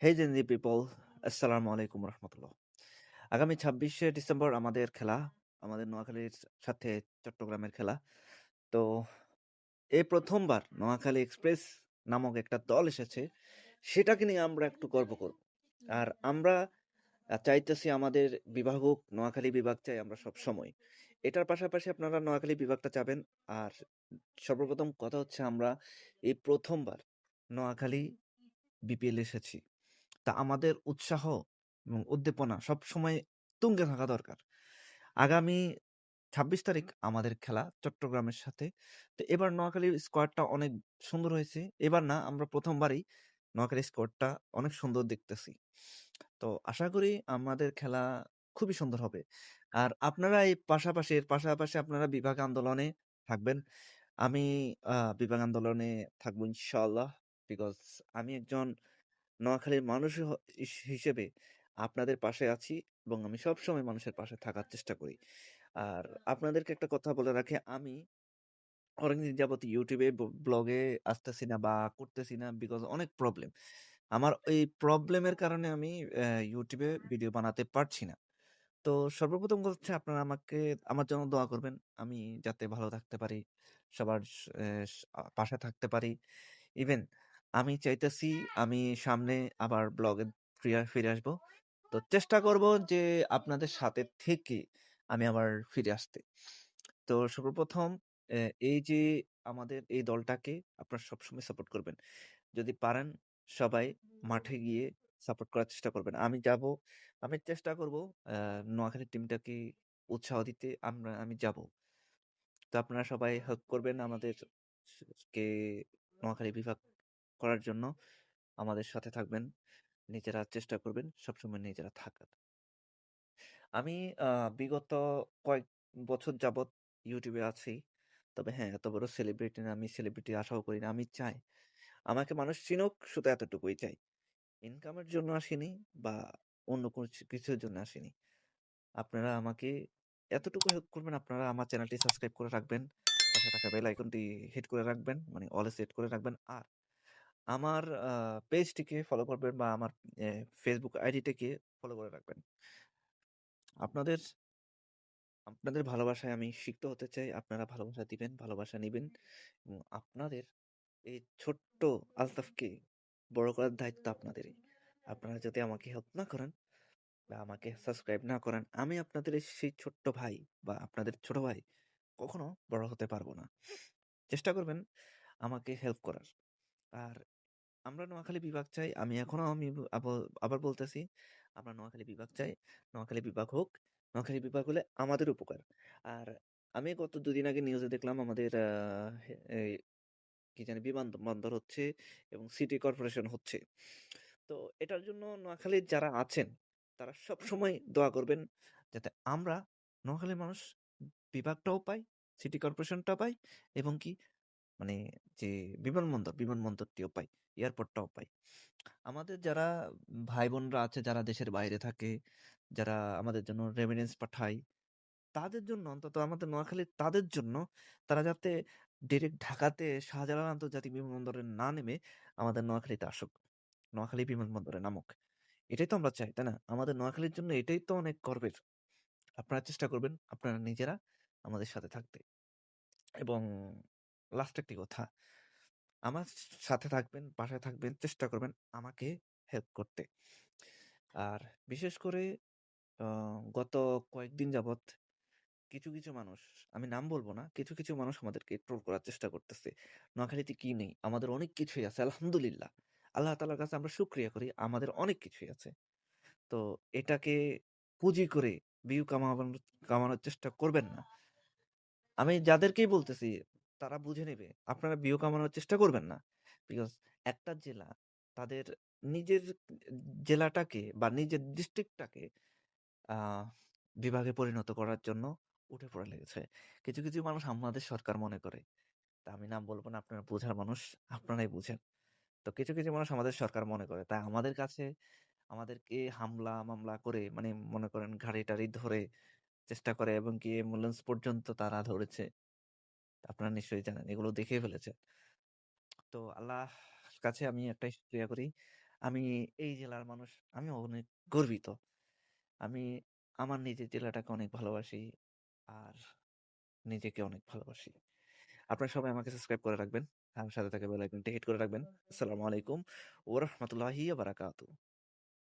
Hey Gen Z people, আসসালামু আলাইকুম রহমতুল্লাহ। আগামী ২৬শে ডিসেম্বর আমাদের খেলা, আমাদের নোয়াখালীর সাথে চট্টগ্রামের খেলা। তো এই প্রথমবার নোয়াখালী এক্সপ্রেস নামক একটা দল এসেছে, সেটাকে নিয়ে আমরা একটু গর্ব করব। আর আমরা চাইতেছি আমাদের বিভাগ হোক, নোয়াখালী বিভাগ চাই আমরা সবসময়। এটার পাশাপাশি আপনারা নোয়াখালী বিভাগটা চাবেন। আর সর্বপ্রথম কথা হচ্ছে আমরা এই প্রথমবার নোয়াখালী বিপিএল এসেছি। তা আমাদের উৎসাহ এবং উদ্দীপনা সবসময় তুঙ্গে থাকা দরকার। আগামী ২৬ তারিখ আমাদের খেলা চট্টগ্রামের সাথে। তো এবার নোয়াখালীর স্কোয়াডটা অনেক সুন্দর হয়েছে। এবার না, আমরা প্রথমবারই নোয়াখালীর স্কোয়াডটা অনেক সুন্দর দেখতেছি। তো আশা করি আমাদের খেলা খুবই সুন্দর হবে। আর আপনারা এর পাশাপাশি আপনারা বিভাগ আন্দোলনে থাকবেন। আমি বিভাগ আন্দোলনে থাকবো ইনশাআল্লাহ। বিকজ আমি একজন নোয়াখালীর মানুষ হিসেবে আপনাদের পাশে আছি এবং আমি সবসময় মানুষের পাশে থাকার চেষ্টা করি। আর আপনাদেরকে একটা কথা বলে রাখি, আমি অনেকদিন যাবত ইউটিউবে ব্লগে আসতেছি না বা করতেছি না, বিকজ অনেক প্রবলেম। আমার এই প্রবলেমের কারণে আমি ইউটিউবে ভিডিও বানাতে পারছি না। তো সর্বপ্রথম কথা হচ্ছে আপনারা আমার জন্য দোয়া করবেন। আমি যাতে ভালো থাকতে পারি, সবার পাশে থাকতে পারি। ইভেন আমি চাইতেছি আমি সামনে আবার ব্লগে ফিরে আসবো। তো চেষ্টা করব যে আপনাদের সাথে থেকে আমি আবার ফিরে আসতে। তো সর্বপ্রথম এ এই যে আমাদের এই দলটাকে আপনারা সবসময় সাপোর্ট করবেন। যদি পারেন সবাই মাঠে গিয়ে সাপোর্ট করার চেষ্টা করবেন। আমি যাবো। আমি চেষ্টা করব নোয়াখালী টিমটাকে উৎসাহ দিতে আমি যাবো। তো আপনারা সবাই হেল্প করবেন আমাদের কে নোয়াখালী বিভাগ করার জন্য। আমাদের সাথে থাকবেন। নিজেরা চেষ্টা করবেন সবসময় নিজেরা থাকার। আমি আ বিগত কয়েক বছর যাবৎ ইউটিউবে আছি। তবে হ্যাঁ, এত বড় সেলিব্রিটি না, আমি সেলিব্রিটির আশাও করি না। আমি চাই আমাকে মানুষ চিনুক, শুধু এতটুকুই চাই। ইনকামের জন্য আসিনি বা অন্য কিছুর জন্য আসিনি। আপনারা আমাকে এতটুকু হেল্প করবেন, আপনারা আমার চ্যানেলটি সাবস্ক্রাইব করে রাখবেন। পাশে থাকা বেল আইকনটি হিট করে রাখবেন, মানে অলে সেট করে রাখবেন। আর আমার পেজটিকে ফলো করবেন বা আমার এ ফেসবুক আইডিটাকে ফলো করে রাখবেন। আপনাদের আপনাদের ভালোবাসায় আমি সিক্ত হতে চাই। আপনারা ভালোবাসা দিবেন, ভালোবাসা নিবেন এবং আপনাদের এই ছোট্ট আলতাফকে বড় করার দায়িত্ব আপনাদেরই। আপনারা যদি আমাকে হেল্প না করেন বা আমাকে সাবস্ক্রাইব না করেন, আমি আপনাদের সেই ছোট্ট ভাই বা আপনাদের ছোট ভাই কখনো বড় হতে পারবো না। চেষ্টা করবেন আমাকে হেল্প করার। আর আমরা নোয়াখালী বিভাগ চাই। আমি আবার বলতেছি, আমরা নোয়াখালী বিভাগ চাই। নোয়াখালী বিভাগ হোক। নোয়াখালী বিভাগ হলে আমাদের উপকার। আর আমি গত ২ দিন আগে নিউজে দেখলাম আমাদের এই কি জানি বিমানবন্দর হচ্ছে এবং সিটি কর্পোরেশন হচ্ছে। তো এটার জন্য নোয়াখালীর যারা আছেন তারা সবসময় দোয়া করবেন যাতে আমরা নোয়াখালীর মানুষ বিভাগটাও পাই, সিটি কর্পোরেশনটা পাই এবং কি মানে যে বিমানবন্দরটিও পাই, এয়ারপোর্টটাও পাই। আমাদের যারা ভাই-বোনরা আছে যারা দেশের বাইরে থাকে, যারা আমাদের জন্য রেমিটেন্স পাঠায়, তাদের জন্য অন্তত আমাদের নোয়াখালীর তাদের জন্য তারা যাতে ডিরেক্ট ঢাকাতে শাহজালাল আন্তর্জাতিক বিমানবন্দরে না নেমে আমাদের নোয়াখালীতে আসুক। নোয়াখালী বিমানবন্দরে নামুক। এটাই তো আমরা চাই, তাই না? আমাদের নোয়াখালীর জন্য এটাই তো অনেক গর্বের। আপনারা চেষ্টা করবেন আপনারা নিজেরা আমাদের সাথে থাকতে। এবং লাস্ট একটি কথা, আমার সাথে থাকবেন, পাশে থাকবেন, চেষ্টা করবেন আমাকে হেল্প করতে। আর বিশেষ করে আ গত কয়েকদিন যাবৎ কিছু মানুষ, আমি নাম বলব না, কিছু মানুষ আমাদেরকে ট্রোল করার চেষ্টা করতেছে। নোয়াখালীতে কি নেই? আমাদের অনেক কিছুই আছে আলহামদুলিল্লাহ। আল্লাহ তাআলার কাছে আমরা শুকরিয়া করি। আমাদের অনেক কিছুই আছে। তো এটাকে পুঁজি করে ভিউ কামানোর চেষ্টা করবেন না। আমি যাদেরকেই বলতেছি তারা বুঝে নেবে। আপনারা ভিউ কামানোর চেষ্টা করবেন না। বিকজ একটা জেলা তাদের নিজের জেলাটাকে বা নিজের ডিস্ট্রিক্টটাকে আ বিভাগে পরিণত করার জন্য উঠে পড়ে লেগেছে। কিছু মানুষ আমাদের সরকার মনে করে। তা আমি নাম বলব না, আপনারা বোঝার মানুষ, আপনারাই বুঝেন। তো কিছু মানুষ আমাদের সরকার মনে করে। তাই আমাদের কাছে আমাদেরকে হামলা-মামলা করে, মানে মনে করেন ঘাড়ি-টাড়ি ধরে চেষ্টা করে এবং কি অ্যাম্বুলেন্স পর্যন্ত তারা ধরেছে। আপনারা নিশ্চয়ই জানেন, এগুলো দেখেই ফেলেছেন। তো আল্লাহর কাছে আমি একটাই শুকরিয়া করি। আমি এই জেলার মানুষ, আমি অনেক গর্বিত। আমি আমার নিজের জেলাটাকে অনেক ভালোবাসি। আর নিজেকে অনেক ভালোবাসি। আপনারা সবাই আমাকে সাবস্ক্রাইব করে রাখবেন। আর সাথে থাকা বেল আইকনটি হিট করে রাখবেন। আসসালামু আলাইকুম ওয়া রাহমাতুল্লাহি ওয়া বারাকাতুহু।